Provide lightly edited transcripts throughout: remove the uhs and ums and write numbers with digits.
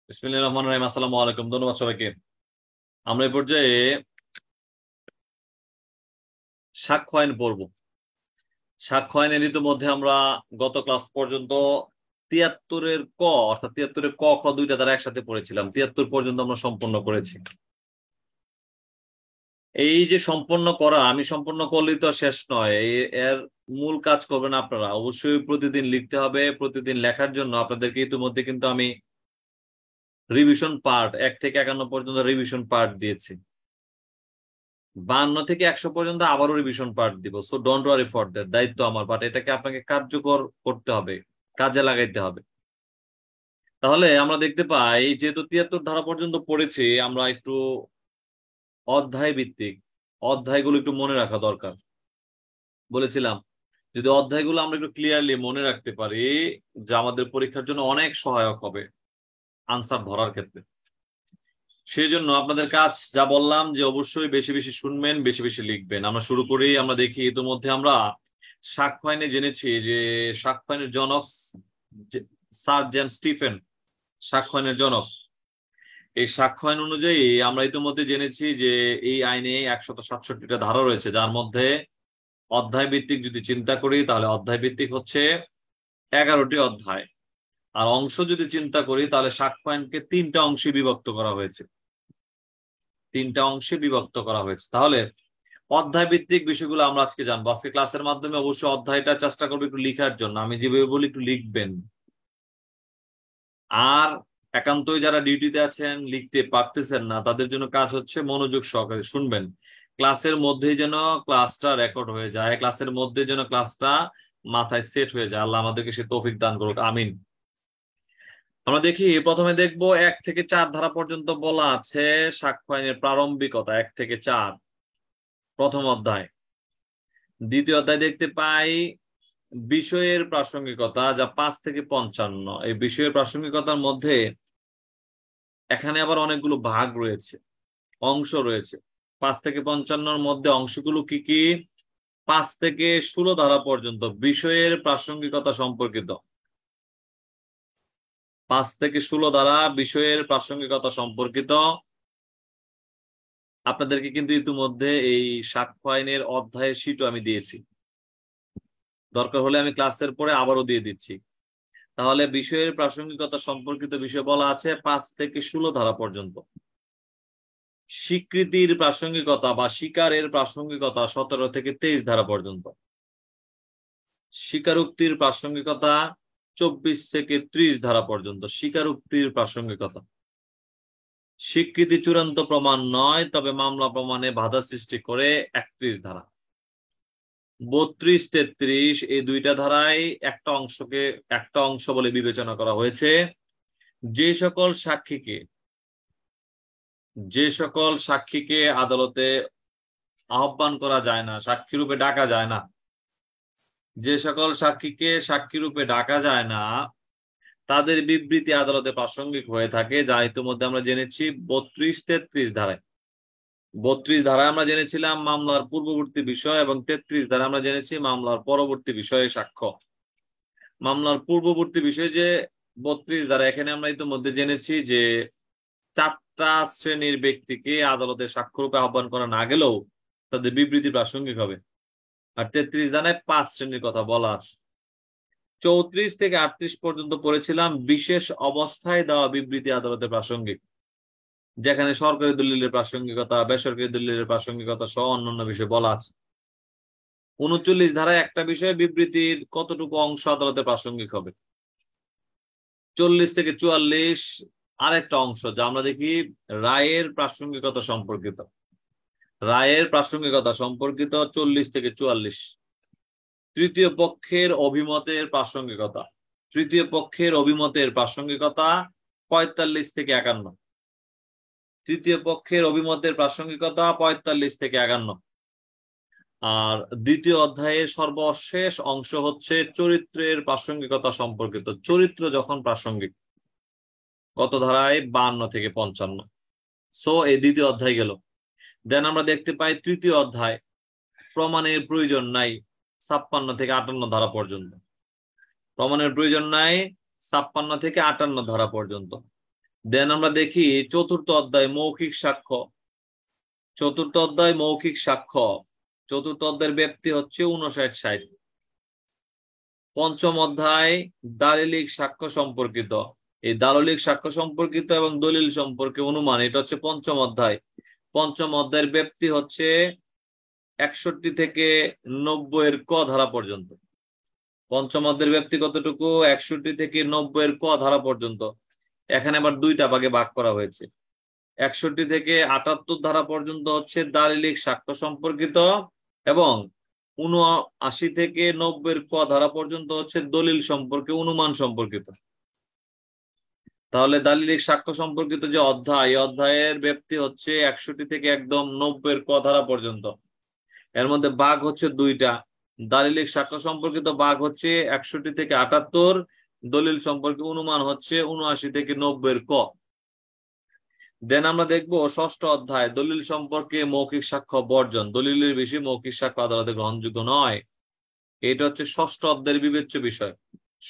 বিসমিল্লাহির রহমানির রহিম। আসসালামু আলাইকুম। ধন্যবাদ সবাইকে। আমরা এই পর্যায়ে সাক্ষ্য আইন পড়ব। সাক্ষ্য আইনের ইতিমধ্যে আমরা গত ক্লাস পর্যন্ত ৭৩-এর ক অর্থাৎ ৭৩-এর ক খ দুইটা দ্বারা একসাথে পড়েছিলাম। ৭৩ পর্যন্ত আমরা সম্পন্ন করেছি। এই যে সম্পন্ন করা, আমি সম্পন্ন করলেই তো শেষ নয়। এর মূল কাজ করবেন আপনারা। অবশ্যই প্রতিদিন লিখতে হবে। প্রতিদিন লেখার জন্য আপনাদেরকে ইতিমধ্যে কিন্তু আমি রিভিশন পার্ট ১ থেকে ৫১ পর্যন্ত রিভিশন পার্ট দিয়েছি। ৫২ থেকে ১০০ পর্যন্ত আবারও রিভিশন পার্ট দিব। So don't worry for that, দায়িত্ব আমার, বাট এটাকে আপনাকে কার্যকর করতে হবে, কাজে লাগাইতে হবে। তাহলে আমরা দেখতে পাই যেহেতু ৭৩ ধারা পর্যন্ত পড়েছি, আমরা একটু অধ্যায় ভিত্তিক অধ্যায়গুলো একটু মনে রাখা দরকার। বলেছিলাম যদি অধ্যায়গুলো আমরা একটু ক্লিয়ারলি মনে রাখতে পারি, যা আমাদের পরীক্ষার জন্য অনেক সহায়ক হবে আনসার ধরার ক্ষেত্রে। সেই জন্য আপনাদের কাজ যা বললাম যে অবশ্যই বেশি বেশি শুনবেন, বেশি বেশি লিখবেন। আমরা শুরু করি। আমরা দেখি ইতিমধ্যে আমরা সাক্ষ্য আইনে জেনেছি যে সাক্ষ্য আইনের জনক স্যার জেমস স্টিফেন সাক্ষ্য আইনের জনক। এই সাক্ষ্য আইন অনুযায়ী আমরা ইতিমধ্যে জেনেছি যে এই আইনে ১৬৭টা ধারা রয়েছে, যার মধ্যে অধ্যায় ভিত্তিক যদি চিন্তা করি তাহলে অধ্যায় ভিত্তিক হচ্ছে ১১টি অধ্যায়। আর অংশ যদি চিন্তা করি তাহলে সাক্ষ্য আইনকে ৩টা অংশে বিভক্ত করা হয়েছে। ৩টা অংশে বিভক্ত করা হয়েছে। তাহলে অধ্যায় ভিত্তিক বিষয়গুলো আমরা আজকে জানবো। আজকে ক্লাসের মাধ্যমে অবশ্যই অধ্যায়টা চেষ্টা করবো একটু লিখার জন্য। আমি যেভাবে বলি একটু লিখবেন। আর একান্তই যারা ডিউটিতে আছেন, লিখতে পারতেছেন না, তাদের জন্য কাজ হচ্ছে মনোযোগ সহকারে শুনবেন। ক্লাসের মধ্যেই যেন ক্লাসটা রেকর্ড হয়ে যায়, ক্লাসের মধ্যে যেন ক্লাসটা মাথায় সেট হয়ে যায়। আল্লাহ আমাদেরকে সে তৌফিক দান করুক, আমিন। আমরা দেখি, প্রথমে দেখবো ১ থেকে ৪ ধারা পর্যন্ত বলা আছে সাক্ষ্য আইনের প্রারম্ভিকতা। ১ থেকে ৪ প্রথম অধ্যায়। দ্বিতীয় অধ্যায় দেখতে পাই বিষয়ের প্রাসঙ্গিকতা, যা ৫ থেকে ৫৫। এই বিষয়ের প্রাসঙ্গিকতার মধ্যে এখানে আবার অনেকগুলো ভাগ রয়েছে, অংশ রয়েছে। ৫ থেকে ৫৫-র মধ্যে অংশগুলো কি কি? ৫ থেকে ১৬ ধারা পর্যন্ত বিষয়ের প্রাসঙ্গিকতা সম্পর্কিত। ৫ থেকে ১৬ ধারা বিষয়ের প্রাসঙ্গিকতা সম্পর্কিত। আপনাদেরকে কিন্তু ইতিমধ্যে এই সাক্ষ্য আইনের অধ্যায়ের শীটও আমি দিয়েছি। দরকার হলে আমি ক্লাসের পরে আবারও দিয়ে দিচ্ছি। তাহলে বিষয়ের প্রাসঙ্গিকতা সম্পর্কিত বিষয় বলা আছে ৫ থেকে ১৬ ধারা পর্যন্ত। স্বীকৃতির প্রাসঙ্গিকতা বা স্বীকারের প্রাসঙ্গিকতা ১৭ থেকে ২৩ ধারা পর্যন্ত। স্বীকারোক্তির প্রাসঙ্গিকতা ২৪ থেকে ৩০ ধারা পর্যন্ত। স্বীকারোক্তির প্রাসঙ্গিকতা। স্বীকৃতি চূড়ান্ত প্রমাণ নয়, তবে মামলা প্রমাণে বাধা সৃষ্টি করে ৩১ ধারা। ৩২-৩৩ এই দুইটা ধারায় একটা অংশ বলে বিবেচনা করা হয়েছে। যে সকল সাক্ষীকে আদালতে আহ্বান করা যায় না, সাক্ষী রূপে ডাকা যায় না, যে সকল সাক্ষীকে সাক্ষী রূপে ডাকা যায় না, তাদের বিবৃতি আদালতে প্রাসঙ্গিক হয়ে থাকে, যা ইতিমধ্যে আমরা জেনেছি ৩২-৩৩ ধারায়। ৩২ ধারায় আমরা জেনেছিলাম মামলার পূর্ববর্তী বিষয়, এবং ৩৩ ধারায় আমরা জেনেছি মামলার পরবর্তী বিষয়ে সাক্ষ্য। মামলার পূর্ববর্তী বিষয় যে ৩২ ধারা, এখানে আমরা ইতিমধ্যে জেনেছি যে ৪টা শ্রেণীর ব্যক্তিকে আদালতে সাক্ষ্যরূপে আহ্বান করা না গেলেও তাদের বিবৃতি প্রাসঙ্গিক হবে। আর ৩৩ ধারায় ৫ শ্রেণীর কথা বলা আছে। ৩৪ থেকে ৩৮ পর্যন্ত পড়েছিলাম বিশেষ অবস্থায় দেওয়া বিবৃতি আদালতে প্রাসঙ্গিক, যেখানে সরকারি দলিলের প্রাসঙ্গিকতা, বেসরকারি দলিলের প্রাসঙ্গিকতা সহ অন্যান্য বিষয় বলা আছে। ৩৯ ধারায় একটা বিষয়ে বিবৃতির কতটুকু অংশ আদালতে প্রাসঙ্গিক হবে। ৪০ থেকে ৪৪ আরেকটা অংশ, যা আমরা দেখি রায়ের প্রাসঙ্গিকতা সম্পর্কিত। রায়ের প্রাসঙ্গিকতা সম্পর্কিত ৪০ থেকে ৪৪। তৃতীয় পক্ষের অভিমতের প্রাসঙ্গিকতা। তৃতীয় পক্ষের অভিমতের প্রাসঙ্গিকতা ৪৫ থেকে ৫১। তৃতীয় পক্ষের অভিমতের প্রাসঙ্গিকতা ৪৫ থেকে ৫১। আর দ্বিতীয় অধ্যায়ের সর্বশেষ অংশ হচ্ছে চরিত্রের প্রাসঙ্গিকতা সম্পর্কিত। চরিত্র যখন প্রাসঙ্গিক, কত ধারায়? ৫২ থেকে ৫৫। সো এই দ্বিতীয় অধ্যায় গেল। দেন আমরা দেখতে পাই তৃতীয় অধ্যায় প্রমাণের প্রয়োজন নাই, ৫৬ থেকে ৫৮ ধারা পর্যন্ত। প্রমাণের প্রয়োজন নাই ৫৬ থেকে ৫৮ ধারা পর্যন্ত। দেন আমরা দেখি চতুর্থ অধ্যায় মৌখিক সাক্ষ্য। চতুর্থ অধ্যায় মৌখিক সাক্ষ্য, চতুর্থ অধ্যায়ের ব্যাপ্তি হচ্ছে 59-60। পঞ্চম অধ্যায় দালিলিক সাক্ষ্য সম্পর্কিত, এই দালিলিক সাক্ষ্য সম্পর্কিত এবং দলিল সম্পর্কে অনুমান, এটা হচ্ছে পঞ্চম অধ্যায়। পঞ্চম অধ্যায়ের ব্যাপ্তি হচ্ছে 61 থেকে 90 ক ধারা পর্যন্ত। পঞ্চম অধ্যায়ের ব্যাপ্তি কতটুকু? 61 থেকে 90 ক ধারা পর্যন্ত। এখানে আবার দুইটা ভাগে ভাগ করা হয়েছে। 61 থেকে 78 ধারা পর্যন্ত হচ্ছে দালিলিক সাক্ষ্য সম্পর্কিত, এবং 79 থেকে 90 ক ধারা পর্যন্ত হচ্ছে দলিল সম্পর্কে অনুমান সম্পর্কিত। তাহলে দালিলিক সাক্ষ্য সম্পর্কিত যে অধ্যায়, এই অধ্যায়ের ব্যাপ্তি হচ্ছে 61 থেকে একদম 90 ক ধারা পর্যন্ত। এর মধ্যে ভাগ হচ্ছে দুইটা। দালিলিক সাক্ষ্য সম্পর্কিত ভাগ হচ্ছে 61 থেকে 78, দলিল সম্পর্কে অনুমান হচ্ছে 79 থেকে 90 ক। দেন আমরা দেখবো ষষ্ঠ অধ্যায় দলিল সম্পর্কে মৌখিক সাক্ষ্য বর্জন, দলিলের বিষয়ে মৌখিক সাক্ষ্য আদালতে গ্রহণযোগ্য নয়। এটা হচ্ছে ষষ্ঠ অধ্যায়ের বিবেচ্য বিষয়।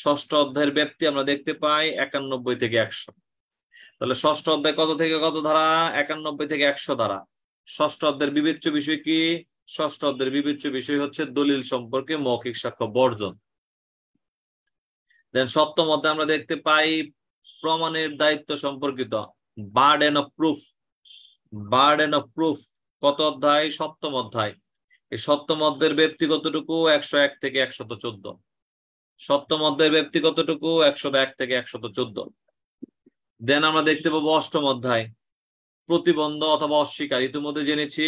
ষষ্ঠ অধ্যায়ের ব্যাপ্তি আমরা দেখতে পাই 91 থেকে 100। তাহলে ষষ্ঠ অধ্যায় কত থেকে কত ধারা? 91 থেকে 100 ধারা। ষষ্ঠ অধ্যায়ের বিবেচ্য বিষয় কি? ষষ্ঠ অধ্যায়ের বিবেচ্য বিষয় হচ্ছে দলিল সম্পর্কে মৌখিক সাক্ষ্য বর্জন। দেন সপ্তম অধ্যায় আমরা দেখতে পাই প্রমাণের দায়িত্ব সম্পর্কিত, burden of proof. Burden of proof কত অধ্যায়? সপ্তম অধ্যায়। এই সপ্তম অধ্যায়ের ব্যাপ্তি কতটুকু? 101 থেকে 114। সপ্তম অধ্যায়ের ব্যাপ্তি কতটুকু? 101 থেকে 114। দেন আমরা দেখতে পাবো অষ্টম অধ্যায় প্রতিবন্ধ অথবা অস্বীকার। ইতিমধ্যে জেনেছি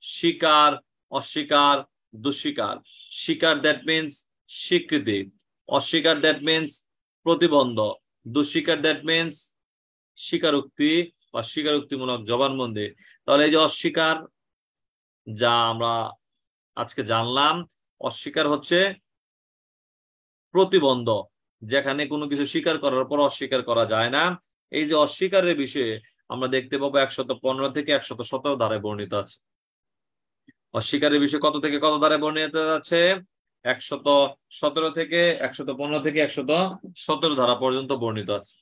স্বীকার, অস্বীকার, দুস্বীকার। স্বীকার দ্যাট মিনস স্বীকৃতি, অস্বীকার দ্যাট মিনস প্রতিবন্ধ, দুস্বীকার দ্যাট মিনস স্বীকারোক্তি বা স্বীকারোক্তিমূলক জবানবন্দি। তাহলে এই যে অস্বীকার, যা আমরা আজকে জানলাম, অস্বীকার হচ্ছে প্রতিবন্ধ, যেখানে কোনো কিছু স্বীকার করার পর অস্বীকার করা যায় না। এই যে অস্বীকারের বিষয়ে আমরা দেখতে পাবো 115 থেকে 117 ধারায় বর্ণিত আছে। অস্বীকারের বিষয় কত থেকে কত ধারায় বর্ণিত আছে? 117 থেকে 115 থেকে 117 ধারা পর্যন্ত বর্ণিত আছে।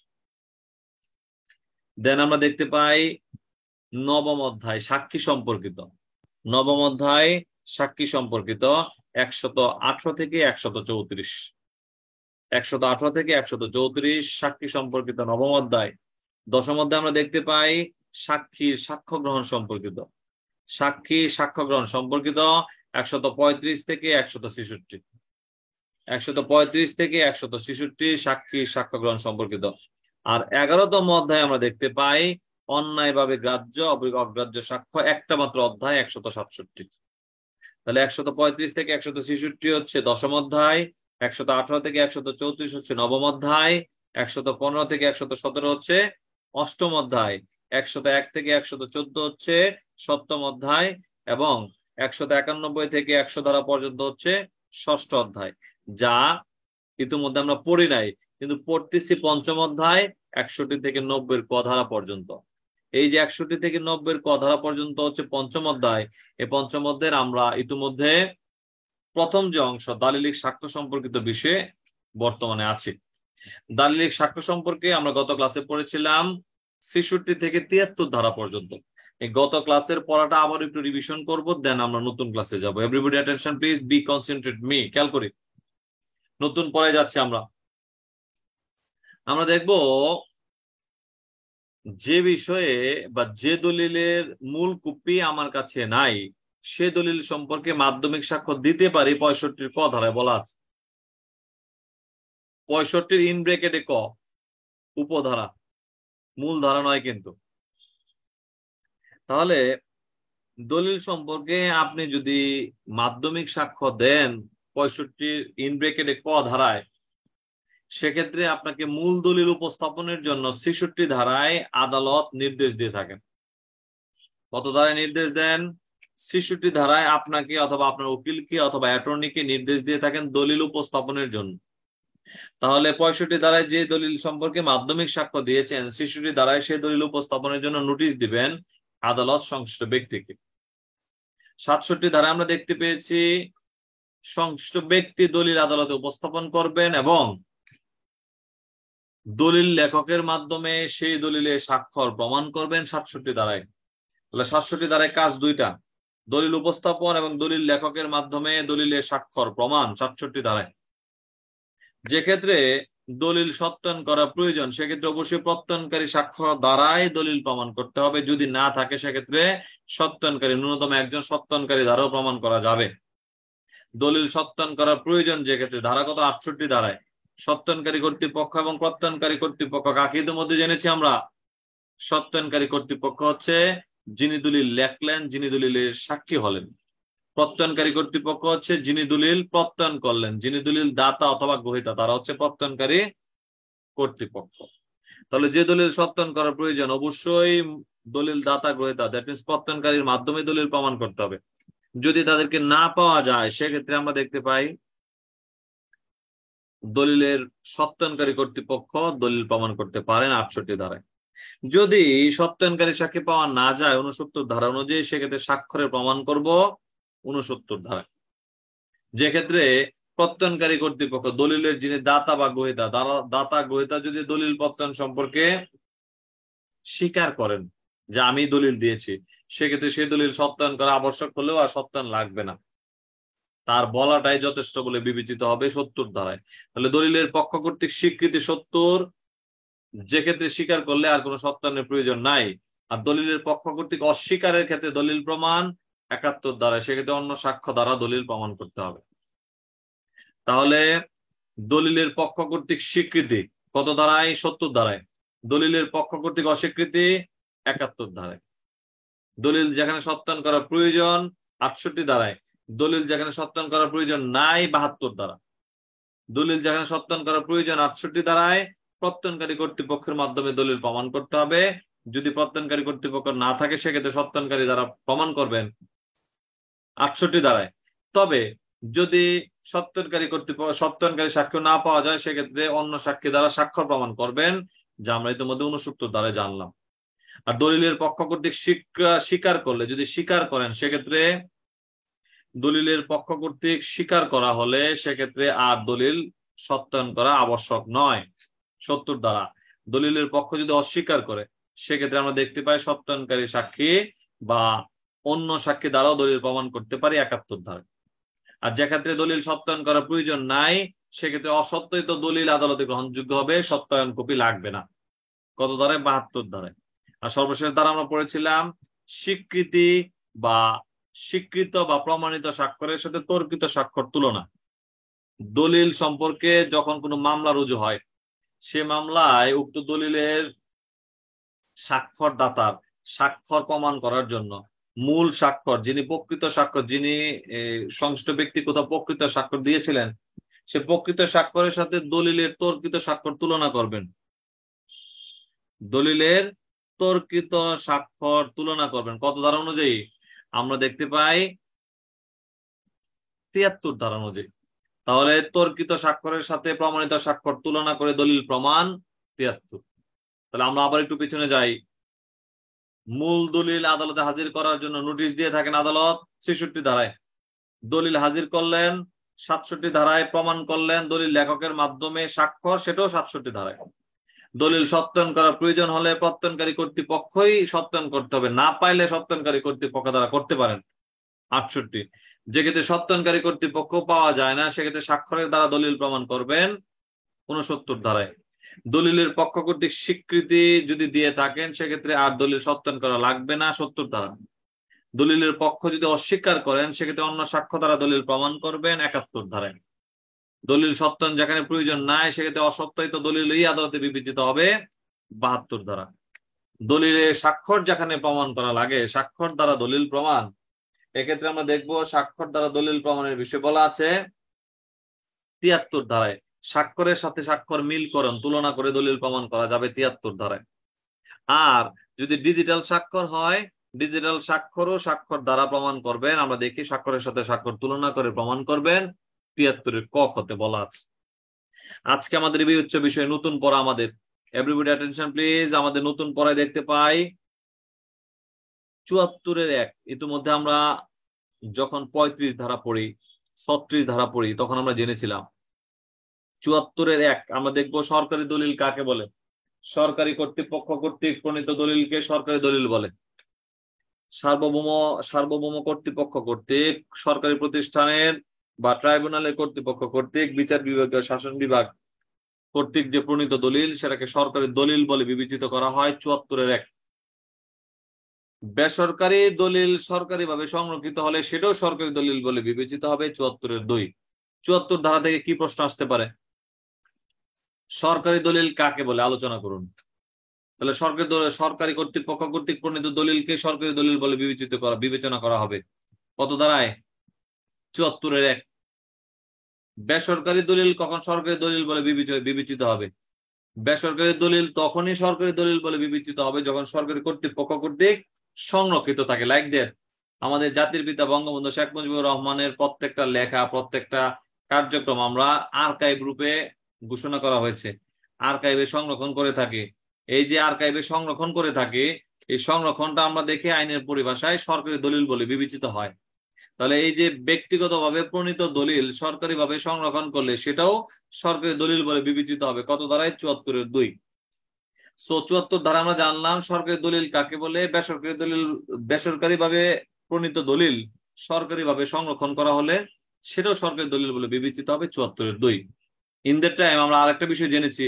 দেন আমরা দেখতে পাই নবম অধ্যায় সাক্ষী সম্পর্কিত। নবম অধ্যায় সাক্ষী সম্পর্কিত 118 থেকে 134। 118 থেকে 134 সাক্ষী সম্পর্কিত নবম অধ্যায়। দশম অধ্যায় আমরা দেখতে পাই সাক্ষীর সাক্ষ্য গ্রহণ সম্পর্কিত। সাক্ষী সাক্ষ্য গ্রহণ সম্পর্কিত 135 থেকে 166। 135 থেকে 166 সাক্ষী সাক্ষ্য গ্রহণ সম্পর্কিত। আর 11তম অধ্যায় আমরা দেখতে পাই অন্যায়ভাবে গ্রাহ্য অগ্রাহ্য সাক্ষ্য, একটা মাত্র অধ্যায় 167। তাহলে 135 থেকে 166 হচ্ছে দশম অধ্যায়, 118 থেকে 134 হচ্ছে নবম অধ্যায়, 115 থেকে 117 হচ্ছে অষ্টম অধ্যায়, 101 থেকে 114 হচ্ছে সপ্তম অধ্যায়, এবং 191 থেকে 100 ধারা পর্যন্ত হচ্ছে ষষ্ঠ অধ্যায়, যা ইতিমধ্যে আমরা পড়ি নাই, কিন্তু পড়তেছি পঞ্চম অধ্যায় 61 থেকে 90 ক ধারা পর্যন্ত। এই যে 61 থেকে 90 ক ধারা পর্যন্ত হচ্ছে পঞ্চম অধ্যায়। এই পঞ্চম অধ্যায়ের আমরা ইতিমধ্যে প্রথম যে অংশ দালিলিক সাক্ষ্য সম্পর্কিত বিষয়ে বর্তমানে আছি। দালিলিক সাক্ষ্য সম্পর্কে আমরা গত ক্লাসে পড়েছিলাম 66 থেকে 73 ধারা পর্যন্ত। এই গত ক্লাসের পড়াটা আবার একটু রিভিশন করব, দেন আমরা নতুন ক্লাসে যাব। Everybody attention please, be concentrate me, খেয়াল করি নতুন পড়ায় যাচ্ছি আমরা। আমরা দেখব যে বিষয়ে বা যে দলিলের মূল কপি আমার কাছে নাই, সে দলিল সম্পর্কে মাধ্যমিক সাক্ষ্য দিতে পারি 65 ক ধারায় বলা আছে। 65 ইন ব্রেকেটে ক, উপধারা, মূল ধারা নয় কিন্তু। তাহলে দলিল সম্পর্কে আপনি যদি মাধ্যমিক সাক্ষ্য দেন 65 ইন ব্রেকেটে ক ধারায়, সেক্ষেত্রে আপনাকে মূল দলিল উপস্থাপনের জন্য 66 ধারায় আদালত নির্দেশ দিয়ে থাকেন। কত ধারায় নির্দেশ দেন? 66 ধারায় আপনাকে অথবা আপনার উকিলকে অথবা অ্যাটর্নিকে নির্দেশ দিয়ে থাকেন দলিল উপস্থাপনের জন্য। তাহলে 65 ধারায় যে দলিল সম্পর্কে মাধ্যমিক সাক্ষ্য দিয়েছেন, 66 ধারায় সেই দলিল উপস্থাপনের জন্য নোটিশ দিবেন আদালত সংশ্লিষ্ট ব্যক্তিকে। 67 ধারায় আমরা দেখতে পেয়েছি সংশ্লিষ্ট ব্যক্তি দলিল আদালতে উপস্থাপন করবেন এবং দলিল লেখকের মাধ্যমে সেই দলিলে স্বাক্ষর প্রমাণ করবেন 67 ধারায়। তাহলে 67 ধারায় কাজ দুইটা, দলিল উপস্থাপন এবং দলিল লেখকের মাধ্যমে দলিলে স্বাক্ষর প্রমাণ 67 ধারায়। যে ক্ষেত্রে দলিল সত্যায়ন করা প্রয়োজন সেক্ষেত্রে অবশ্যই প্রত্যয়নকারী স্বাক্ষর দ্বারাই দলিল প্রমাণ করতে হবে। যদি না থাকে সেক্ষেত্রে সত্যায়নকারী, ন্যূনতম একজন সত্যায়নকারী দ্বারাও প্রমাণ করা যাবে। দলিল সত্যায়ন করা প্রয়োজন যে ক্ষেত্রে ধারা কত 68 ধারায় সত্যায়নকারী কর্তৃপক্ষ এবং প্রত্যয়নকারী কর্তৃপক্ষ কাকে ইতিমধ্যে জেনেছি আমরা। সত্যায়নকারী কর্তৃপক্ষ হচ্ছে যিনি দলিল লেখলেন, যিনি দলিলের সাক্ষী হলেন। প্রত্যয়নকারী কর্তৃপক্ষ হচ্ছে যিনি দলিল প্রত্যয়ন করলেন, যিনি দলিল দাতা অথবা গ্রহীতা, তারা হচ্ছে প্রত্যয়নকারী কর্তৃপক্ষ। তাহলে যে দলিল সত্যায়ন করার প্রয়োজন অবশ্যই দলিল দাতা গ্রহীতা, দ্যাট মিনস প্রত্যয়নকারীর মাধ্যমে দলিল প্রমাণ করতে হবে। যদি তাদেরকে না পাওয়া যায় সেক্ষেত্রে আমরা দেখতে পাই দলিলের সত্যায়নকারী কর্তৃপক্ষ দলিল প্রমাণ করতে পারেন 68 ধারায়। যদি সত্যায়নকারী সাক্ষী পাওয়া না যায় 69 ধারা অনুযায়ী সেক্ষেত্রে স্বাক্ষরে প্রমাণ করব 69 ধারায়। যে ক্ষেত্রে প্রত্যয়নকারী কর্তৃপক্ষ দলিলের যিনি দাতা বা গ্রহীতা, দাতা গ্রহীতা যদি দলিল প্রত্যয়ন সম্পর্কে স্বীকার করেন যে আমি দলিল দিয়েছি, সেক্ষেত্রে সেই দলিল সত্যায়ন করা আবশ্যক হলেও আর সত্যায়ন লাগবে না, তার বলাটাই যথেষ্ট বলে বিবেচিত হবে 70 ধারায়। তাহলে দলিলের পক্ষ কর্তৃক স্বীকৃতি 70, যে ক্ষেত্রে স্বীকার করলে আর কোনো সত্যায়নের প্রয়োজন নাই। আর দলিলের পক্ষ কর্তৃক অস্বীকারের ক্ষেত্রে দলিল প্রমাণ 71 ধারায়, সেক্ষেত্রে অন্য সাক্ষ্য দ্বারা দলিল প্রমাণ করতে হবে। তাহলে দলিলের পক্ষ কর্তৃক স্বীকৃতি কত ধারায়? 70 ধারায়। দলিলের পক্ষ কর্তৃক অস্বীকৃতি 71 ধারায়। দলিল যেখানে সত্যায়ন করা প্রয়োজন 68 ধারায়। দলিল যেখানে সত্যায়ন করার প্রয়োজন নাই 72 ধারা। দলিল যেখানে সত্যায়ন করার প্রয়োজন 68 ধারায়, প্রত্যয়নকারী কর্তৃপক্ষের মাধ্যমে দলিল প্রমাণ করতে হবে। যদি প্রত্যয়নকারী কর্তৃপক্ষ না থাকে সেক্ষেত্রে সত্যায়নকারী দ্বারা প্রমাণ করবেন 68 ধারায়। তবে যদি সত্যায়নকারী সাক্ষ্য না পাওয়া যায় সেক্ষেত্রে অন্য সাক্ষী দ্বারা স্বাক্ষর প্রমাণ করবেন, যা আমরা ইতিমধ্যে 69 ধারায় জানলাম। আর দলিলের পক্ষ কর্তৃক স্বীকার করলে, যদি স্বীকার করেন সেক্ষেত্রে দলিলের পক্ষ কর্তৃক স্বীকার করা হলে সেক্ষেত্রে আর দলিল সত্যায়ন করা আবশ্যক নয় 70 ধারা। দলিলের পক্ষ যদি অস্বীকার করে সেক্ষেত্রে আমরা দেখতে পাই সত্যায়নকারী সাক্ষী বা অন্য সাক্ষী দ্বারাও দলিল প্রমাণ করতে পারি 71 ধারা। আর যে ক্ষেত্রে দলিল সত্যায়ন করার প্রয়োজন নাই সেক্ষেত্রে অসত্যায়িত দলিল আদালতে গ্রহণযোগ্য হবে, সত্যায়ন কপি লাগবে না। কত ধারায়? 72 ধারায়। আর সর্বশেষ ধারা আমরা পড়েছিলাম স্বীকৃতি বা স্বীকৃত বা প্রমাণিত স্বাক্ষরের সাথে তর্কিত স্বাক্ষর তুলনা। দলিল সম্পর্কে যখন কোনো মামলা রুজু হয় সে মামলায় উক্ত দলিলের স্বাক্ষরদাতার স্বাক্ষর প্রমাণ করার জন্য মূল স্বাক্ষর, যিনি প্রকৃত স্বাক্ষর, যিনি সংশ্লিষ্ট ব্যক্তি কোথাও প্রকৃত স্বাক্ষর দিয়েছিলেন, সে প্রকৃত স্বাক্ষরের সাথে দলিলের তর্কিত স্বাক্ষর তুলনা করবেন। দলিলের তর্কিত স্বাক্ষর তুলনা করবেন কত ধারা অনুযায়ী? আমরা দেখতে পাই 73 ধারা অনুযায়ী। তাহলে তর্কিত স্বাক্ষরের সাথে প্রমাণিত স্বাক্ষর তুলনা করে দলিল প্রমাণ 73। তাহলে আমরা আবার একটু পিছনে যাই। মূল দলিল আদালতে হাজির করার জন্য নোটিশ দিয়ে থাকেন আদালত 66 ধারায়। দলিল হাজির করলেন 67 ধারায়, প্রমাণ করলেন দলিল লেখকের মাধ্যমে স্বাক্ষর, সেটাও 67 ধারায়। দলিল সত্যায়ন করার প্রয়োজন হলে প্রত্যয়নকারী কর্তৃপক্ষই সত্যায়ন করতে হবে, না পাইলে সত্যায়নকারী কর্তৃপক্ষ দ্বারা করতে পারেন 68। যে ক্ষেত্রে সত্যায়নকারী কর্তৃপক্ষ পাওয়া যায় না সেক্ষেত্রে স্বাক্ষরের দ্বারা দলিল প্রমাণ করবেন 69 ধারায়। দলিলের পক্ষ কর্তৃক স্বীকৃতি যদি দিয়ে থাকেন সেক্ষেত্রে আর দলিল সত্যায়ন করা লাগবে না 70 ধারা। দলিলের পক্ষ যদি অস্বীকার করেন সেক্ষেত্রে অন্য সাক্ষ্য দ্বারা দলিল প্রমাণ করবেন 71 ধারায়। দলিল সত্যায়ন যেখানে প্রয়োজন নাই সেক্ষেত্রে অসত্যায়িত দলিলই আদালতে বিবেচিত হবে 72 ধারা। দলিলে স্বাক্ষর যেখানে প্রমাণ করা লাগে, স্বাক্ষর দ্বারা দলিল প্রমাণ, এক্ষেত্রে আমরা দেখবো স্বাক্ষর দ্বারা দলিল প্রমাণের বিষয় বলা আছে 73 ধারায়। স্বাক্ষরের সাথে স্বাক্ষর মিলকরণ তুলনা করে দলিল প্রমাণ করা যাবে 73 ধারায়। আর যদি ডিজিটাল স্বাক্ষর হয়, ডিজিটাল স্বাক্ষরও স্বাক্ষর দ্বারা প্রমাণ করবেন। আমরা দেখি স্বাক্ষরের সাথে স্বাক্ষর তুলনা করে প্রমাণ করবেন 73 ক হতে বলা আছে। আজকে আমাদের এই হচ্ছে বিষয় নতুন পড়া আমাদের। Everybody attention please. আমাদের নতুন পড়ায় দেখতে পাই 74-1। ইতিমধ্যে আমরা যখন 35 ধারা পড়ি, 36 ধারা পড়ি তখন আমরা জেনেছিলাম 74-1 আমরা দেখবো সরকারি দলিল কাকে বলে। সরকারি কর্তৃপক্ষ কর্তৃক প্রণীত দলিলকে সরকারি দলিল বলে। সার্বভৌম কর্তৃপক্ষ কর্তৃক সরকারি প্রতিষ্ঠানের বা ট্রাইব্যুনালের কর্তৃপক্ষ কর্তৃক বিচার বিভাগীয় শাসন বিভাগ কর্তৃক যে প্রণীত দলিল সেটাকে সরকারি দলিল বলে বিবেচিত করা হয় 74-1। বেসরকারি দলিল সরকারিভাবে সংরক্ষিত হলে সেটাও সরকারি দলিল বলে বিবেচিত হবে 74-2। 74 ধারা থেকে কি প্রশ্ন আসতে পারে? সরকারি দলিল কাকে বলে আলোচনা করুন। তাহলে সরকারি কর্তৃপক্ষ কর্তৃক প্রণীত দলিলকে সরকারি দলিল বলে বিবেচনা করা হবে। কত ধারায়? 74-1। বেসরকারি দলিল কখন সরকারি দলিল বলে বিবেচিত হবে? বেসরকারি দলিল তখনই সরকারি দলিল বলে বিবেচিত হবে যখন সরকারি কর্তৃপক্ষ কর্তৃক সংরক্ষিত থাকে। লাইক দ্যাট আমাদের জাতির পিতা বঙ্গবন্ধু শেখ মুজিবুর রহমানের প্রত্যেকটা লেখা, প্রত্যেকটা কার্যক্রম আমরা আর্কাইভ রূপে ঘোষণা করা হয়েছে, আর্কাইভে সংরক্ষণ করে থাকে। এই যে আর্কাইভে সংরক্ষণ করে থাকে, এই সংরক্ষণটা আমরা দেখে আইনের পরিভাষায় সরকারি দলিল বলে বিবেচিত হয়। তাহলে এই যে ব্যক্তিগতভাবে প্রণীত দলিল সরকারিভাবে সংরক্ষণ করলে সেটাও সরকারি দলিল বলে বিবেচিত হবে। কত ধারায়? 74-2। 74 ধারা আমরা জানলাম সরকারি দলিল কাকে বলে। বেসরকারিভাবে প্রণীত দলিল সরকারিভাবে সংরক্ষণ করা হলে সেটাও সরকারি দলিল বলে বিবেচিত হবে 74-2। ইন দ্যাট টাইম আমরা আরেকটা বিষয় জেনেছি,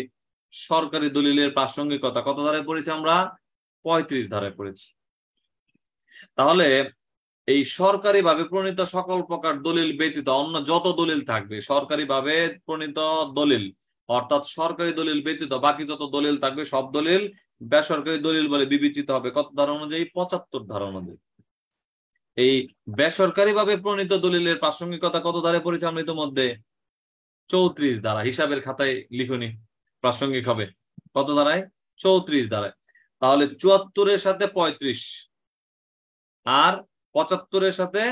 সরকারি দলিলের প্রাসঙ্গিকতা কত ধারায় পড়েছি আমরা? 35 ধারায় পড়েছি। তাহলে এই সরকারিভাবে প্রণীত সকল প্রকার দলিল ব্যতীত অন্য যত দলিল থাকবে, সরকারিভাবে প্রণীত দলিল অর্থাৎ সরকারি দলিল ব্যতীত বাকি যত দলিল থাকবে সব দলিল বেসরকারি দলিল বলে বিবেচিত হবে। কত ধারা অনুযায়ী? 75 ধারা অনুযায়ী। এই বেসরকারিভাবে প্রণীত দলিলের প্রাসঙ্গিকতা কত ধারায় পড়েছে আমরা ইতিমধ্যে? 34 ধারা। হিসাবের খাতায় লিখুনি, প্রাসঙ্গিক হবে কত ধারায়? 34 ধারায়। তাহলে 74-এর সাথে 35 আর 75-এর সাথে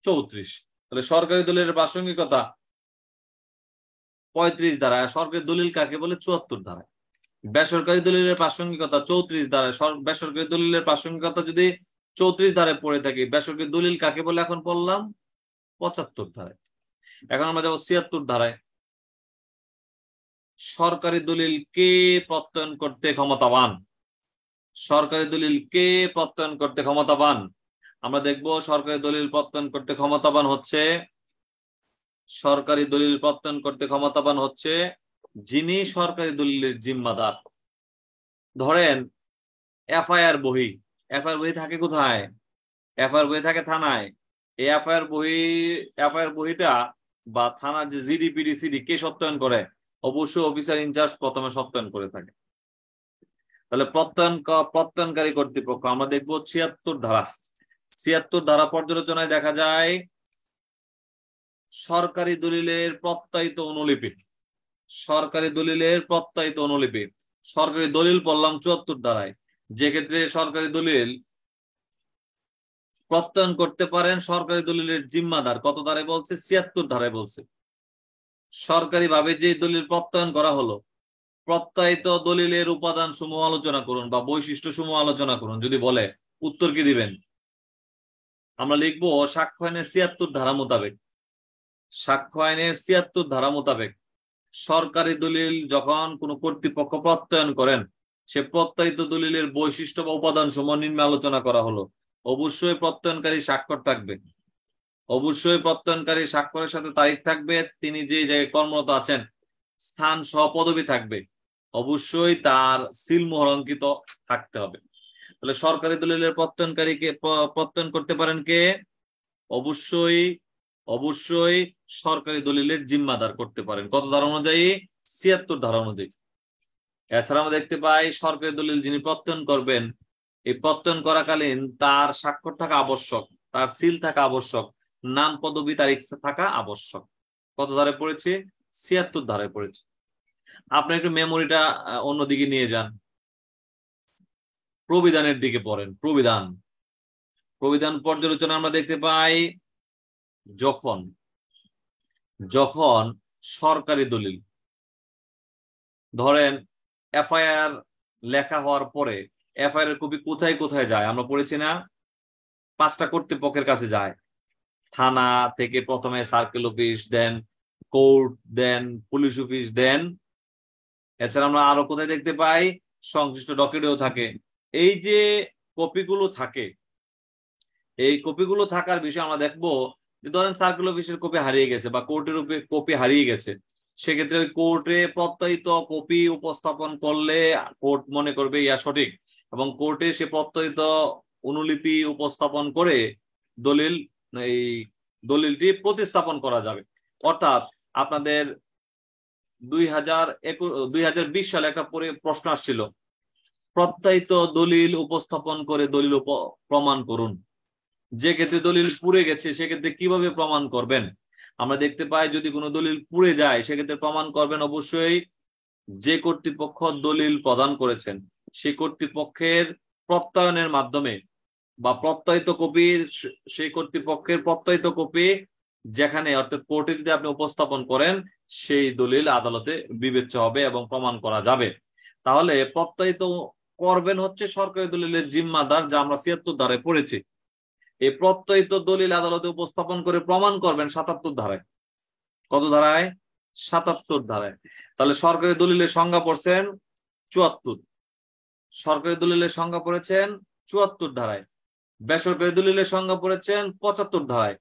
34, তাহলে সরকারি দলিলের প্রাসঙ্গিকতা 35 ধারায়। সরকারি দলিল কাকে বলে? 74 ধারায়। বেসরকারি দলিলের প্রাসঙ্গিকতা 34 ধারায়। বেসরকারি দলিলের প্রাসঙ্গিকতা যদি 34 ধারায় পড়ে থাকি, বেসরকারি দলিল কাকে বলে এখন পড়লাম 75 ধারায়। এখন আমরা যাবো 76 ধারায়। সরকারি দলিল কে প্রত্যয়ন করতে ক্ষমতাবান? সরকারি দলিল কে প্রত্যয়ন করতে ক্ষমতাবান? আমরা দেখব সরকারি দলিল প্রত্যয়ন করতে ক্ষমতাবান হচ্ছে, সরকারি দলিল প্রত্যয়ন করতে ক্ষমতাবান হচ্ছে যিনি সরকারি দলিলের জিম্মাদার। ধরেন এফআইআর বহি, এফআইআর বহি থাকে কোথায়? এফআইআর বহি থাকে থানায়। এই এফআইআর বহিটা বা থানার যে জিডিপিডি সিডি কে সত্যায়ন করে? অবশ্যই অফিসার ইনচার্জ প্রথমে সত্যায়ন করে থাকে। তাহলে প্রত্যয়নকারী কর্তৃপক্ষ আমরা দেখবো 76 ধারা। 76 ধারা পর্যালোচনায় দেখা যায় সরকারি দলিলের প্রত্যয়িত অনুলিপি। সরকারি দলিলের প্রত্যয়িত অনুলিপি, সরকারি দলিল পড়লাম 74 ধারায়। যে ক্ষেত্রে সরকারি দলিল প্রত্যয়ন করতে পারেন সরকারি দলিলের জিম্মাদার, কত ধারায় বলছে? 76 ধারায় বলছে। সরকারিভাবে যে দলিল প্রত্যয়ন করা হলো, প্রত্যয়িত দলিলের উপাদান সমূহ আলোচনা করুন বা বৈশিষ্ট্য সমূহ আলোচনা করুন যদি বলে, উত্তর কি দিবেন? আমরা লিখবো সাক্ষ্য আইনের 76 ধারা মোতাবেক। সাক্ষ্য আইনের 76 ধারা মোতাবেক সরকারি দলিল যখন কোনো কর্তৃপক্ষ প্রত্যয়ন করেন, সে প্রত্যয়িত দলিলের বৈশিষ্ট্য বা উপাদান সমূহ নিম্নে আলোচনা করা হলো। অবশ্যই প্রত্যয়নকারী স্বাক্ষর থাকবে, অবশ্যই প্রত্যয়নকারী স্বাক্ষরের সাথে তারিখ থাকবে, তিনি যে জায়গায় কর্মরত আছেন স্থান সহ পদবি থাকবে, অবশ্যই তার সিল মোহর অঙ্কিত থাকতে হবে। তাহলে সরকারি দলিলের প্রত্যয়নকারীকে প্রত্যয়ন করতে পারেন কে? অবশ্যই সরকারি দলিলের জিম্মাদার করতে পারেন। কত ধারা অনুযায়ী? 76 ধারা অনুযায়ী। এছাড়া আমরা দেখতে পাই সরকারি দলিল যিনি প্রত্যয়ন করবেন, এই প্রত্যয়ন করাকালীন তার স্বাক্ষর থাকা আবশ্যক, তার সিল থাকা আবশ্যক, নাম পদবি তারিখ থাকা আবশ্যক। কত ধারায় পড়েছে? 76 ধারায় পড়েছে। আপনি একটু মেমোরিটা অন্যদিকে নিয়ে যান, প্রবিধানের দিকে পড়েন। প্রবিধান পর্যালোচনা আমরা দেখতে পাই যখন সরকারি দলিল, ধরেন এফআইআর লেখা হওয়ার পরে এফআইআর কপি কোথায় কোথায় যায় আমরা পড়েছি না? 5টা কর্তৃপক্ষের কাছে যায়। থানা থেকে প্রথমে সার্কেল অফিস, দেন কোর্ট দেন, পুলিশ অফিস দেন। এছাড়া আমরা আরো কোথায় দেখতে পাই, সংশ্লিষ্ট ডকুমেন্টেও থাকে। এই যে কপিগুলো থাকে, এই কপিগুলো থাকার বিষয়ে আমরা দেখবো যে ধরেন সার্কেল অফিসের কপি হারিয়ে গেছে বা কোর্টের কপি হারিয়ে গেছে, সেক্ষেত্রে ওই কোর্টে প্রত্যায়িত কপি উপস্থাপন করলে কোর্ট মনে করবে ইয়া সঠিক, এবং কোর্টে সে প্রত্যায়িত অনুলিপি উপস্থাপন করে দলিল এই দলিলটি প্রতিস্থাপন করা যাবে। অর্থাৎ আপনাদের 2020 সালে একটা প্রশ্ন আসছিল, প্রত্যায়িত দলিল উপস্থাপন করে দলিল প্রমাণ করুন। যে ক্ষেত্রে দলিল পুড়ে গেছে সেক্ষেত্রে কিভাবে প্রমাণ করবেন? আমরা দেখতে পাই যদি কোনো দলিল পুড়ে যায় সেক্ষেত্রে প্রমাণ করবেন অবশ্যই যে কর্তৃপক্ষ দলিল প্রদান করেছেন সেই কর্তৃপক্ষের প্রত্যয়নের মাধ্যমে বা প্রত্যয়িত কপি, সেই কর্তৃপক্ষের প্রত্যয়িত কপি যেখানে অর্থাৎ কোর্টে যদি আপনি উপস্থাপন করেন সেই দলিল আদালতে বিবেচ্য হবে এবং প্রমাণ করা যাবে। তাহলে প্রত্যয়িত করবেন হচ্ছে সরকারি দলিলের জিম্মাদার, যা আমরা ৭৬ ধারায় পড়েছি। এই প্রত্যয়িত দলিল আদালতে উপস্থাপন করে প্রমাণ করবেন ৭৭ ধারায়। কত ধারায়? ৭৭ ধারায়। তাহলে সরকারি দলিলের সংজ্ঞা পড়ছেন ৭৪, সরকারি দলিলের সংজ্ঞা পড়েছেন ৭৪ ধারায়, বেসরকারি দলিলের সংজ্ঞা পড়েছেন ৭৫ ধারায়।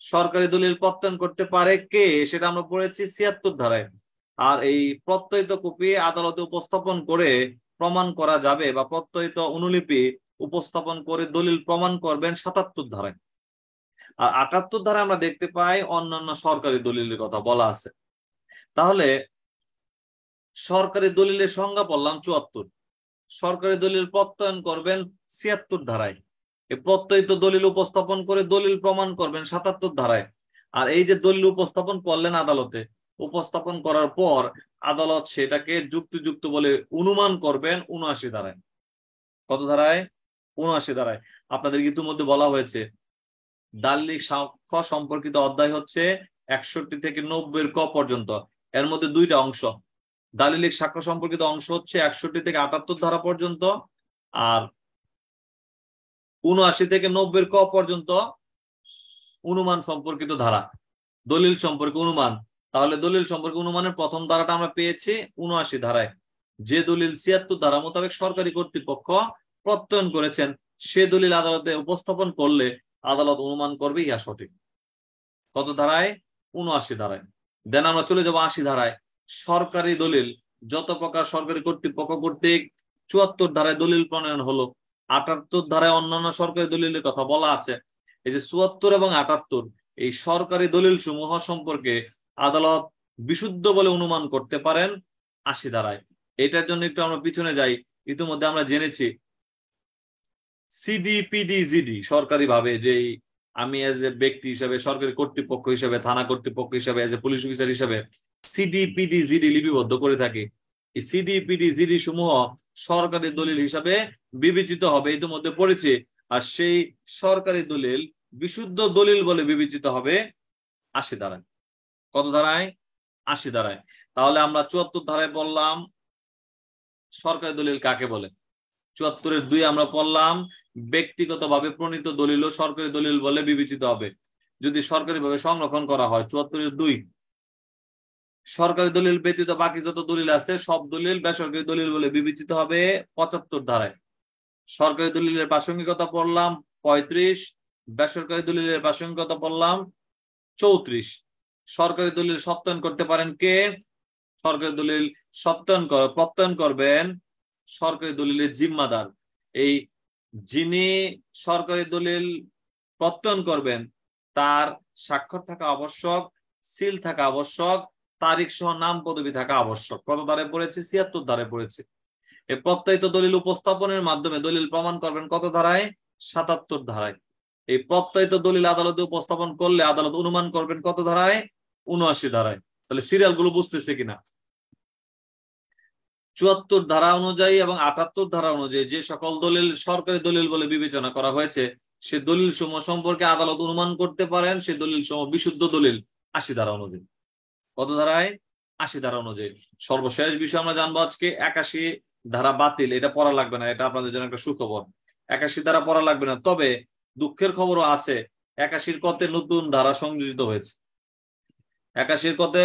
সরকারি দলিল প্রত্যয়ন করতে পারে কে সেটা আমরা পড়েছি ৭৬ ধারায়। আর এই প্রত্যয়িত কপি আদালতে উপস্থাপন করে প্রমাণ করা যাবে বা প্রত্যয়িত অনুলিপি উপস্থাপন করে দলিল প্রমাণ করবেন ৭৭ ধারায়। আর ৭৮ ধারায় আমরা দেখতে পাই অন্যান্য সরকারি দলিলের কথা বলা আছে। তাহলে সরকারি দলিলের সংজ্ঞা পড়লাম ৭৪, সরকারি দলিল প্রত্যয়ন করবেন ৭৬ ধারায়, এই প্রত্যয়িত দলিল উপস্থাপন করে দলিল প্রমাণ করবেন ৭৭ ধারায়। আর এই যে দলিল উপস্থাপন করলেন আদালতে, উপস্থাপন করার পর আদালত সেটাকে যুক্তিযুক্ত বলে অনুমান করবেন ৭৯ ধারায়। কত ধারায়? ৭৯ ধারায়। আপনাদের ইতিমধ্যে বলা হয়েছে দালিলিক সাক্ষ্য সম্পর্কিত অধ্যায় হচ্ছে ৬১ থেকে ৯০ ক পর্যন্ত। এর মধ্যে দুইটা অংশ, দালিলিক সাক্ষ্য সম্পর্কিত অংশ হচ্ছে ৬১ থেকে ৭৮ ধারা পর্যন্ত, আর ৭৯ থেকে ৯০ ক পর্যন্ত অনুমান সম্পর্কিত ধারা, দলিল সম্পর্কে অনুমান। তাহলে দলিল সম্পর্কে অনুমানের প্রথম ধারাটা আমরা পেয়েছি ৭৯ ধারায়। যে দলিল ৭৬ ধারা মোতাবেক সরকারি কর্তৃপক্ষ প্রত্যয়ন করেছেন সে দলিল আদালতে উপস্থাপন করলে আদালত অনুমান করবে ইহা সঠিক। কত ধারায়? ৭৯ ধারায়। দেন আমরা চলে যাবো ৮০ ধারায়। সরকারি দলিল যত প্রকার সরকারি কর্তৃপক্ষ কর্তৃক ৭৪ ধারায় দলিল প্রণয়ন হলো, ৭৮ ধারায় অন্যান্য সরকারি দলিলের কথা বলা আছে। এই যে ৭৪ এবং ৭৮ এই সরকারি দলিল সমূহ সম্পর্কে আদালত বিশুদ্ধ বলে অনুমান করতে পারেন ৮০ ধারায়। এটার জন্য একটু আমরা পিছনে যাই। ইতিমধ্যে আমরা জেনেছি সিডিপিডিজিডি সরকারি ভাবে, যে আমি এজ এ ব্যক্তি হিসেবে, সরকারি কর্তৃপক্ষ হিসেবে, থানা কর্তৃপক্ষ হিসেবে, এজ এ পুলিশ অফিসার হিসেবে সিডিপিডিজিডি লিপিবদ্ধ করে থাকি। এই সিডিপিডিজিডি সমূহ সরকারি দলিল হিসাবে বিবেচিত হবে, ইতিমধ্যে পড়েছি। আর সেই সরকারি দলিল বিশুদ্ধ দলিল বলে বিবেচিত হবে ৮০ ধারায়। কত ধারায়? ৮০ ধারায়। তাহলে আমরা ৭৪ ধারায় বললাম সরকারি দলিল কাকে বলে, ৭৪-এর ২ আমরা পড়লাম ব্যক্তিগতভাবে প্রণীত দলিল সরকারি দলিল বলে বিবেচিত হবে যদি সরকারিভাবে সংরক্ষণ করা হয়। ৭৪-এর ২ সরকারি দলিল ব্যতীত বাকি যত দলিল আছে সব দলিল বেসরকারি দলিল বলে বিবেচিত হবে ৭৫ ধারায়। সরকারি দলিলের প্রাসঙ্গিকতা পড়লাম ৩৫, বেসরকারি দলিলের প্রাসঙ্গিকতা পড়লাম ৩৪। সরকারি দলিল সত্যায়ন করতে পারেন কে? সরকারি দলিল প্রত্যয়ন করবেন সরকারি দলিলের জিম্মাদার। এই যিনি সরকারি দলিল প্রত্যয়ন করবেন তার স্বাক্ষর থাকা আবশ্যক, সিল থাকা আবশ্যক, তারিখ সহ নাম পদবি থাকা আবশ্যক। কত ধারায় পড়েছে? ৭৬ ধারায় পড়েছে। এই প্রত্যয়িত দলিল উপস্থাপনের মাধ্যমে দলিল প্রমাণ করবেন কত ধারায়? ৭৭ ধারায়। এই প্রত্যয়িত দলিল আদালতে উপস্থাপন করলে আদালত অনুমান করবেন কত ধারায়? ৭৯ ধারায়। তাহলে সিরিয়াল গুলো বুঝতেছে কিনা? ৭৪ ধারা অনুযায়ী এবং ৭৮ ধারা অনুযায়ী যে সকল দলিল সরকারি দলিল বলে বিবেচনা করা হয়েছে সে দলিল সমূহ সম্পর্কে আদালত অনুমান করতে পারেন সে দলিল সমূহ বিশুদ্ধ দলিল ৮০ ধারা অনুযায়ী। কত ধারায়? ৮০ ধারা অনুযায়ী। সর্বশেষ বিষয় আমরা জানবো আজকে ৮১ ধারা বাতিল। এটা পড়া লাগবে না, এটা আপনাদের জন্য একটা সুখবর। ৮১ ধারা পড়া লাগবে না, তবে দুঃখের খবরও আছে ৮১ কতে নতুন ধারা সংযোজিত হয়েছে। 81 কতে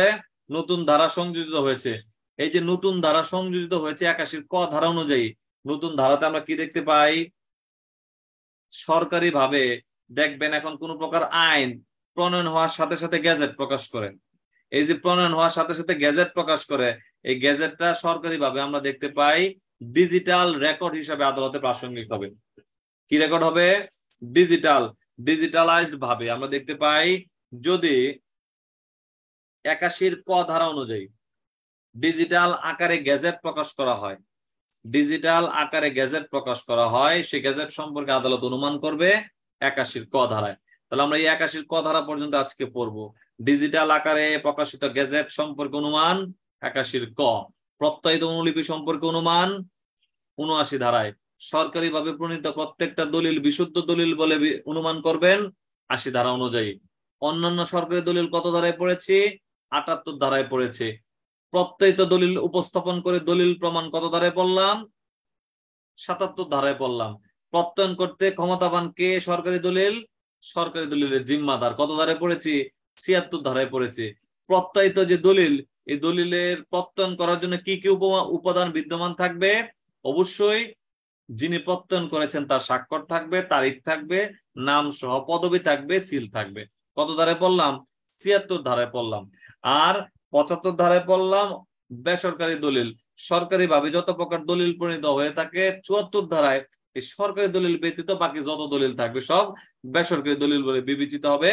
নতুন ধারা সংযোজিত হয়েছে। এই যে নতুন ধারা সংযোজিত হয়েছে 81 ক ধারা অনুযায়ী, নতুন ধারাতে আমরা কি দেখতে পাই? সরকারি ভাবে দেখবেন এখন কোন প্রকার আইন প্রণয়ন হওয়ার সাথে সাথে গেজেট প্রকাশ করে। এই যে প্রণয়ন হওয়ার সাথে সাথে গেজেট প্রকাশ করে, এই গেজেটটা সরকারি ভাবে আমরা দেখতে পাই ডিজিটাল রেকর্ড হিসাবে আদালতে প্রাসঙ্গিক হবে। কি রেকর্ড হবে? ডিজিটালাইজড ভাবে আমরা দেখতে পাই যদি 81 ক ধারা অনুযায়ী ডিজিটাল আকারে গেজেট প্রকাশ করা হয়, ডিজিটাল আকারে গেজেট প্রকাশ করা হয়, সেই গেজেট সম্পর্কে আদালত অনুমান করবে 81 ক ধারায়। তাহলে আমরা এই 81 ক ধারা পর্যন্ত আজকে পড়বো। ডিজিটাল আকারে প্রকাশিত গেজেট সম্পর্কে অনুমান 81 ক, প্রত্যয়িত অনুলিপি সম্পর্কে অনুমান 79 ধারায়, সরকারিভাবে প্রণীত প্রত্যেকটা দলিল বিশুদ্ধ দলিল বলে অনুমান করবেন 80 ধারা অনুযায়ী। অন্যান্য সরকারি দলিল কত ধারায় পড়েছি? 78 ধারায় পড়েছে। প্রত্যয়িত দলিল উপস্থাপন করে দলিল প্রমাণ কত ধারায় পড়লাম? 77 ধারায় পড়লাম। প্রত্যয়ন করতে ক্ষমতাবান কে? সরকারি দলিলের জিম্মাদার কত ধারায় পড়েছি? 76 ধারায় পড়েছি। প্রত্যয়িত যে দলিল, এই দলিলের প্রত্যয়ন করার জন্য কি কি উপাদান বিদ্যমান থাকবে? অবশ্যই যিনি প্রত্যয়ন করেছেন তার স্বাক্ষর থাকবে, তারিখ থাকবে, নাম সহ পদবি থাকবে, সিল থাকবে। কত ধারায় পড়লাম? 76 ধারায় পড়লাম। আর 75 ধারায় পড়লাম বেসরকারি দলিল। সরকারি ভাবে যত প্রকার দলিল প্রণীত হয়ে থাকে 74 ধারায় এই সরকারি দলিল ব্যতীত বাকি যত দলিল থাকবে সব বেসরকারি দলিল বলে বিবেচিত হবে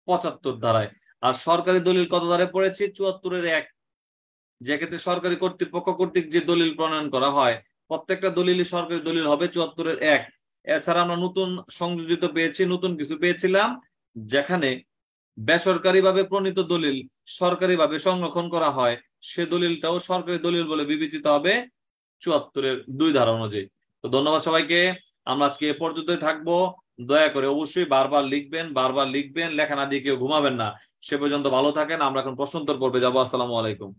75 ধারায়। আর সরকারি দলিল কত ধারায় পড়েছি? 74-এর 1, যে ক্ষেত্রে সরকারি কর্তৃপক্ষ কর্তৃক যে দলিল প্রণয়ন করা হয় প্রত্যেকটা দলিলই সরকারি দলিল হবে 74-এর 1। এছাড়া আমরা নতুন সংযোজিত পেয়েছি, নতুন কিছু পেয়েছিলাম যেখানে বেসরকারি ভাবে প্রণীত দলিল সরকারি ভাবে সংরক্ষণ করা হয়, সে দলিলটাও সরকারি দলিল বলে বিবেচিত হবে 74-এর 2 ধারা অনুযায়ী। তো ধন্যবাদ সবাইকে, আমরা আজকে এ পর্যন্তই থাকবো। দয়া করে অবশ্যই বারবার লিখবেন, লেখা না দিয়ে কেউ ঘুমাবেন না। সে পর্যন্ত ভালো থাকেন। আমরা এখন প্রশ্নোত্তর পর্বে যাবো। আসসালামু আলাইকুম।